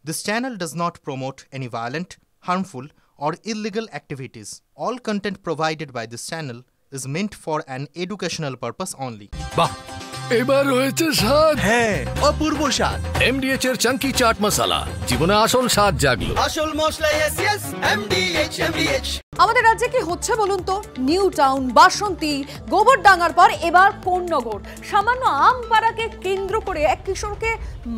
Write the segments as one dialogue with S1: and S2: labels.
S1: This channel does not promote any violent, harmful, or illegal activities. All content provided by this channel is meant for an educational purpose only.
S2: বাহ এবার হয়েছে স্বাদ।
S3: হ্যাঁ, অপূর্ব স্বাদ।
S2: এমডিএচ এর চাঙ্কি চাট মশলা জীবনে আসল স্বাদ জাগলো।
S3: আসল মশলা এসএস এমডিএচ।
S4: আমাদের রাজ্যে কি হচ্ছে বলুন তো? নিউ টাউন, বাসন্তী, গোবরডাঙ্গার পর এবার কোন্নগর। সামান্য আমপাড়াকে কেন্দ্র করে এক কিশোরকে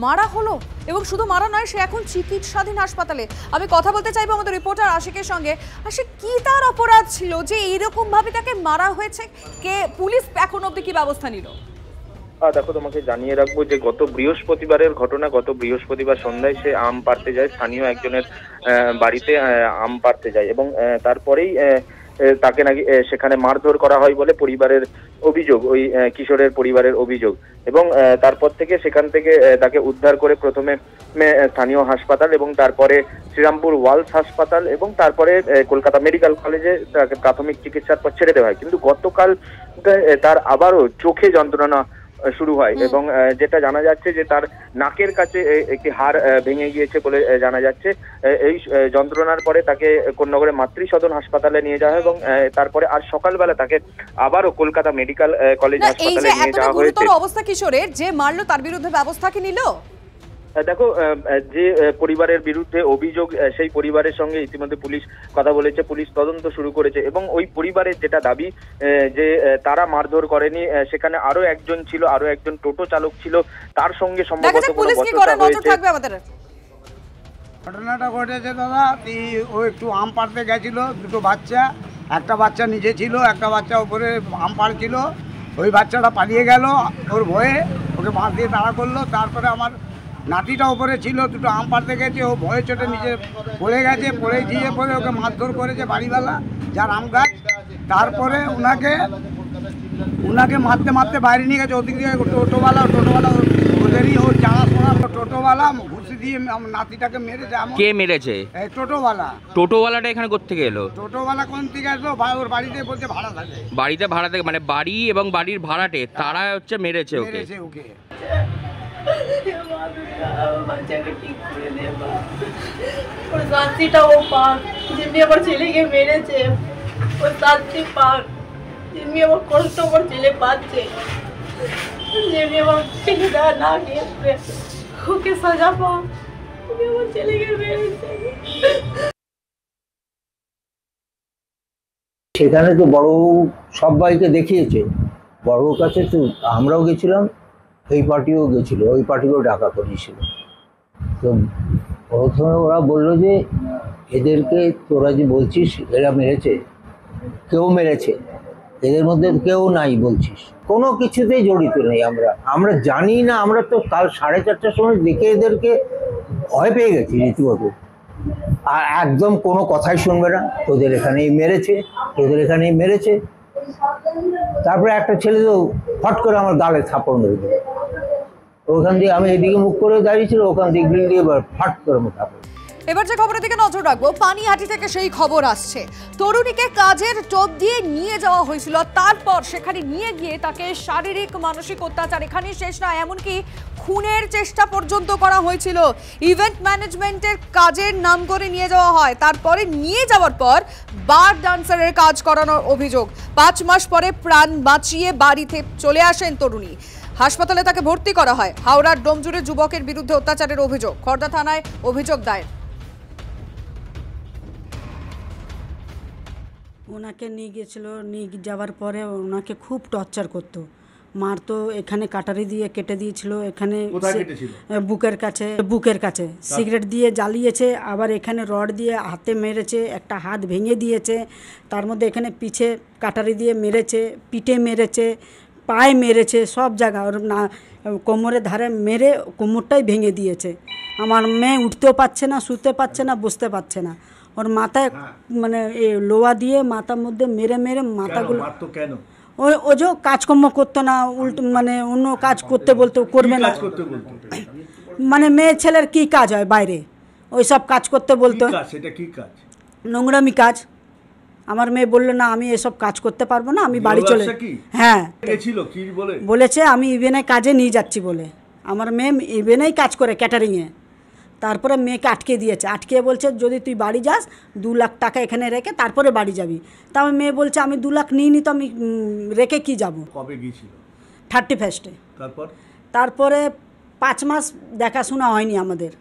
S4: মারা হলো, এবং শুধু মারা নয়, সে এখন চিকিৎসাধীন হাসপাতালে। আমি কথা বলতে চাইবো আমাদের রিপোর্টার আশিকের সঙ্গে। আশিক, কি তার অপরাধ ছিল যে এইরকম ভাবে তাকে মারা হয়েছে? কে পুলিশ এখন অবধি কি ব্যবস্থা নিল?
S5: দেখো, তোমাকে জানিয়ে রাখবো যে গত বৃহস্পতিবারের ঘটনা। গত বৃহস্পতিবার সন্ধ্যায় সে আম পাড়তে যায়, স্থানীয় একজনের বাড়িতে আম পাড়তে যায়, এবং তারপরেই তাকে নাকি সেখানে মারধর করা হয় বলে পরিবারের অভিযোগ, ওই কিশোরের পরিবারের অভিযোগ। এবং তারপর থেকে সেখান থেকে তাকে উদ্ধার করে প্রথমে স্থানীয় হাসপাতাল, এবং তারপরে শ্রীরামপুর ওয়ালস হাসপাতাল, এবং তারপরে কলকাতা মেডিকেল কলেজে তাকে প্রাথমিক চিকিৎসার পর ছেড়ে দেওয়া হয়। কিন্তু গতকাল তার আবারও চোখে যন্ত্রণা শুরু হয়, এবং যেটা জানা যাচ্ছে যে তার নাকের কাছে একটি হাড় ভেঙে গিয়েছে বলে জানা যাচ্ছে। এই যন্ত্রণার পরে তাকে কোন্নগরে মাতৃসদন হাসপাতালে নিয়ে যাওয়া হয়, এবং তারপরে আর সকালবেলা তাকে আবারও কলকাতা মেডিকেল কলেজ হাসপাতালে নিয়ে যাওয়া হয়েছে।
S4: অবস্থা কিশোরের, যে মারলো তার বিরুদ্ধে ব্যবস্থা কি নিল?
S5: দেখো, যে পরিবারের বিরুদ্ধে অভিযোগ, সেই পরিবারের সঙ্গে ইতিমধ্যে পুলিশ কথা বলেছে, পুলিশ তদন্ত শুরু করেছে, এবং ওই পরিবারের যেটা দাবি যে তারা মারধর করেনি, সেখানে আরো একজন ছিল, আরো একজন টোটো চালক ছিল, তার সঙ্গে সম্ভবত কোনো বচসা হয়েছে।
S6: ঘটনাটা ঘটেছে দাদা, ও একটু আম পাড়তে গেছিল, দুটো বাচ্চা, একটা বাচ্চা নিচে ছিল, একটা বাচ্চা উপরে আম পাড়ছিল। ওই বাচ্চাটা পালিয়ে গেল ওর ভয়ে, ওকে বাঁশ দিয়ে তাড়া করলো। তারপরে আমার নাতিটা উপরে ছিল, দুটো আম পাড়তে গেছে, ও ভয়ে চোটে নিচে পড়ে গেছে, পড়ে গিয়ে পরে ওকে মারধর করেছে বাড়িওয়ালা, যার আম গাছ। তারপরে উনাকে মারতে মারতে বাইরে নিয়ে গেছে। ওদিক দিয়ে টোটোওয়ালা ওদেরই, ওর জানাশোনা টোটোওয়ালা ঘুষি দিয়ে নাতিটাকে মেরেছে।
S7: কে মেরেছে? টোটোওয়ালাটা এখানে কোত্থেকে এলো?
S6: টোটোওয়ালা কোন থেকে আসলো? ওর বাড়িতে বলছে ভাড়া থাকে।
S7: বাড়িতে ভাড়া থাকে, মানে বাড়ি এবং বাড়ির ভাড়াটে তারা হচ্ছে মেরেছে ওকে।
S8: বাচ্চাকে ঠিক করে দে, ওর শাস্তিটা ও পাক, যেমনি আমার ছেলেকে মেরেছে ওর শাস্তি পাক, যেমনি আমার কষ্ট আমার ছেলে পাচ্ছে, যেমনি আমার ছেলেটা না গিয়েছে ওকে সাজা পাক, আমার ছেলেকে মেরেছে।
S9: সেখানে তো বড়বাবু সবাইকে দেখিয়েছে, বড়বাবুর কাছে তো আমরাও গেছিলাম, এই পার্টিও গেছিল, ওই পার্টিকেও ডাকা করিয়েছিল। তো প্রথমে ওরা বললো যে এদেরকে তোরা যে বলছিস এরা মেরেছে, কেউ মেরেছে, এদের মধ্যে কেউ নাই বলছিস, কোনো কিছুতেই জড়িত নেই। আমরা জানি না, আমরা তো কাল 4:30টার সময় দেখে এদেরকে ভয় পেয়ে গেছি রীতিমতো। আর একদম কোনো কথাই শুনবে না, তোদের এখানেই মেরেছে, তোদের এখানেই মেরেছে। তারপরে একটা ছেলে তো ফট করে আমার গালে থাপড় মেরে দিল। ওখান দিয়ে আমি এদিকে মুখ করে দাঁড়িয়েছিল, ওখান দিয়ে গ্রিল দিয়ে এবার ফাট করে আমার থাপড়।
S4: এবার যে খবরের দিকে নজর রাখবো, পানিহাটি থেকে সেই খবর আসছে। তরুণীকে কাজের টোপ দিয়ে নিয়ে যাওয়া হয়েছিল, তারপর সেখানে নিয়ে গিয়ে তাকে শারীরিক মানসিক অত্যাচার, এখানে শেষ না, এমনকি খুনের চেষ্টা পর্যন্ত করা হয়েছিল। ইভেন্ট ম্যানেজমেন্টের কাজের নাম করে নিয়ে যাওয়া হয়, তারপরে নিয়ে যাওয়ার পর বার ডান্সারের কাজ করানোর অভিযোগ। 5 মাস পরে প্রাণ বাঁচিয়ে বাড়িতে চলে আসেন তরুণী। হাসপাতালে তাকে ভর্তি করা হয়। হাওড়ার ডোমজুড়ে যুবকের বিরুদ্ধে অত্যাচারের অভিযোগ, খড়দা থানায় অভিযোগ দায়ের।
S10: ওনাকে নিয়ে গিয়েছিল, নিয়ে যাওয়ার পরে ওনাকে খুব টর্চার করতো, মারতো, এখানে কাটারি দিয়ে কেটে দিয়েছিল, এখানে বুকের কাছে সিগারেট দিয়ে জ্বালিয়েছে, আবার এখানে রড দিয়ে হাতে মেরেছে, একটা হাত ভেঙে দিয়েছে, তার মধ্যে এখানে পিছে কাটারি দিয়ে মেরেছে, পিঠে মেরেছে, পায়ে মেরেছে, সব জায়গা ওর না কোমরের ধারে মেরে কোমরটাই ভেঙে দিয়েছে। আমার মেয়ে উঠতেও পারছে না, শুতে পারছে না, বসতে পারছে না। ওর মাথায় মানে লোহা দিয়ে মাথার মধ্যে মেরে মেরে মাথাগুলো, ও যে কাজকর্ম করতো না, মানে অন্য কাজ করতে বলতো, করবে না, মানে মেয়ে ছেলের কি কাজ হয় বাইরে, ওই সব কাজ করতে বলতো, নোংরামি কাজ। আমার মেয়ে বললো না আমি এসব কাজ করতে পারবো না, আমি বাড়ি চলে, হ্যাঁ বলেছে আমি ইভেনে কাজে নিয়ে যাচ্ছি বলে। আমার মেয়ে ইভেনেই কাজ করে, ক্যাটারিংয়ে। তারপরে মেয়েকে আটকে দিয়েছে, আটকে বলছে যদি তুই বাড়ি যাস 2 লাখ টাকা এখানে রেখে তারপরে বাড়ি যাবি। তা আমার মেয়ে বলছে আমি 2 লাখ নিইনি, তো আমি রেখে কি যাব।
S11: কবে গিয়েছিল?
S10: 31-এ। তারপরে 5 মাস দেখাশোনা হয়নি আমাদের।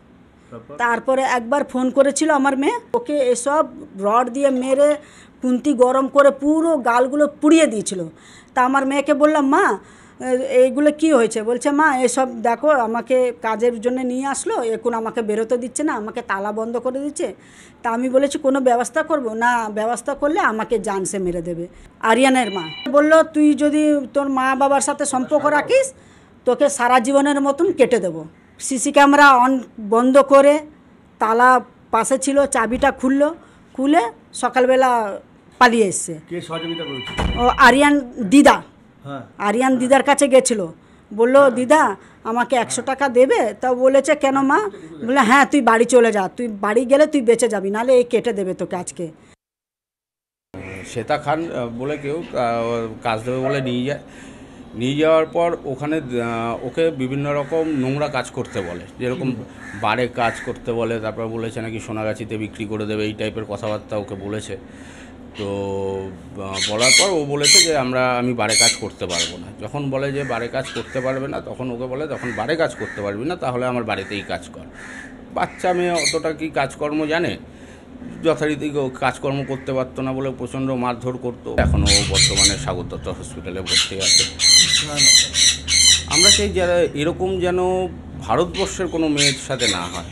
S10: তারপরে একবার ফোন করেছিল আমার মেয়ে, ওকে এসব রড দিয়ে মেরে কুন্তি গরম করে পুরো গালগুলো পুড়িয়ে দিয়েছিল। তা আমার মেয়েকে বললাম মা এইগুলো কি হয়েছে? বলছে মা এসব দেখো আমাকে কাজের জন্য নিয়ে আসলো, এখন আমাকে বেরোতে দিচ্ছে না, আমাকে তালা বন্ধ করে দিচ্ছে। তা আমি বলেছি কোনো ব্যবস্থা করব না, ব্যবস্থা করলে আমাকে জান সে মেরে দেবে। আরিয়ানের মা বললো তুই যদি তোর মা বাবার সাথে সম্পর্ক রাখিস তোকে সারা জীবনের মতন কেটে দেবো। সিসি ক্যামেরা বন্ধ করে তালা পাশে ছিল, চাবিটা খুলে সকালবেলা পালিয়ে এসছে।
S11: কে সহযোগিতা করেছে?
S10: ও আরিয়ান দিদা। আরিয়ান দিদার কাছে গেছিল, বললো দিদা আমাকে 100 টাকা দেবে। তা বলেছে কেন মা? বলে হ্যাঁ তুই বাড়ি চলে যা, তুই বাড়ি গেলে তুই বেঁচে যাবি, নাহলে এই কেটে দেবে তোকে আজকে।
S12: শ্বেতা খান বলে কেউ কাজ দেবে বলে নিয়ে যাওয়ার পর ওখানে ওকে বিভিন্ন রকম নোংরা কাজ করতে বলে, যেরকম বারে কাজ করতে বলে, তারপর বলেছে নাকি সোনাগাছিতে বিক্রি করে দেবে, এই টাইপের কথাবার্তা ওকে বলেছে। তো বলার পর ও বলেছে যে আমি বারে কাজ করতে পারবো না। যখন বলে যে বারে কাজ করতে পারবে না, তখন ওকে বলে তখন বারে কাজ করতে পারবি না, তাহলে আমার বাড়িতেই কাজ কর। বাচ্চা মেয়ে অতটা কি কাজকর্ম জানে, যথারীতি কাজকর্ম করতে পারতো না বলে প্রচণ্ড মারধর করতো। এখনও বর্তমানে স্বাগত দত্ত হসপিটালে ভর্তি আছে। আমরা চাই যারা এরকম যেন ভারতবর্ষের কোনো মেয়ের সাথে না হয়,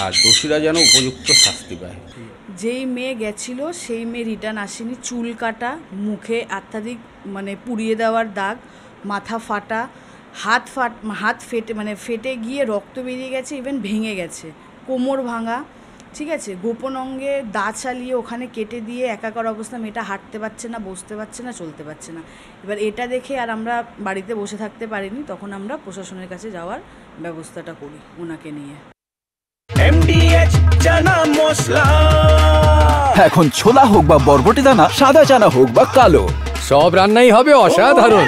S12: আর দোষীরা যেন উপযুক্ত শাস্তি পায়।
S13: যেই মেয়ে গেছিল সেই মেয়ে রিটার্ন আসেনি। চুল কাটা, মুখে অত্যাধিক মানে পুড়িয়ে দেওয়ার দাগ, মাথা ফাটা, হাত ফেটে গিয়ে রক্ত বেরিয়ে গেছে, ইভেন ভেঙে গেছে, কোমর ভাঙা, ঠিক আছে, গোপন অঙ্গে দা চালিয়ে ওখানে কেটে দিয়ে একাকার অবস্থা, মেয়েটা হাঁটতে পারছে না, বসতে পারছে না, চলতে পারছে না। এবার এটা দেখে আর আমরা বাড়িতে বসে থাকতে পারিনি, তখন আমরা প্রশাসনের কাছে যাওয়ার ব্যবস্থাটা করি ওনাকে নিয়ে।
S3: MDH চানা মশলা,
S2: এখন ছোলা হোক বা বরবটি দানা, সাদা চানা হোক বা কালো, সব রান্নাই হবে অসাধারণ।